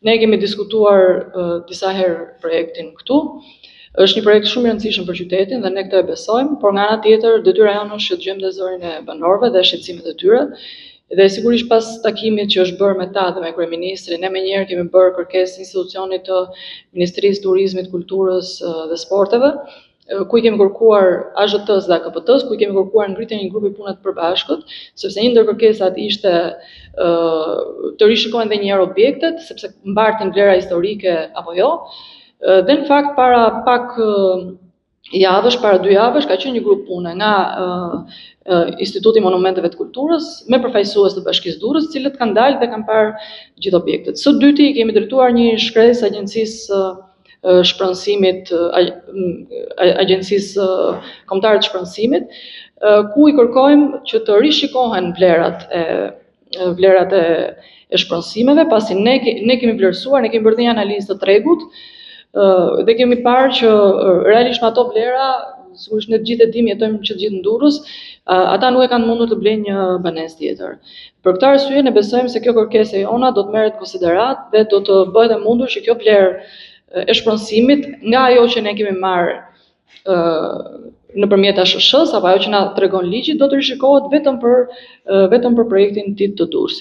Ne kemi diskutuar disa herë projektin këtu. Është një projekt shumë i rëndësishëm për qytetin dhe ne këtë e besojmë, por nga ana tjetër detyra jonë është që të dëgjojmë dhe zërin e banorëve dhe shqetësimet e tyre. Dhe sigurisht pas takimit që është bërë me ta dhe me kryeministrin, ne menjëherë kemi bërë kërkesë institucionit të Ministrisë Turizmit, Kulturës dhe Sporteve, ku i kemi kërkuar AZT-s dhe AKPT-s, ku i kemi kërkuar ngritjen e një grupi pune të përbashkët, sepse një ndër kërkesat ishte të rishikohen edhe një herë objektet, sepse mbartin vlera historike apo jo. Dhe në fakt para pak javësh, para 2 javësh, ka qenë një grup pune nga Instituti i Monumenteve të Kulturës me përfaqësues të Bashkisë Durrës, të cilët kanë dalë dhe kanë parë gjithë objektet. Së dyti kemi drejtuar një shkresë agjencisë shpronësimit, agjencisë kombëtare të shpronësimit, ku i kërkojmë që të rishikohen vlerat e shpronësimeve, pasi ne kemi vlerësuar, ne kemi bërë një analizë të tregut dhe kemi parë që realisht me ato vlera, sigurisht ne të gjithë e dimë, jetojmë që të gjithë në Durrës, ata nuk e kanë mundur të blejnë një banesë tjetër. Për këtë arsye ne besojmë se kjo kërkesë e jona do të merret në konsiderat dhe do të bëhet e mundur që kjo vlerë e shpronësimit nga ajo që ne kemi marrë nëpërmjet ASHS-s apo ajo që na tregon ligji do të rishikohet vetëm për projektin Ditë të Durrësit.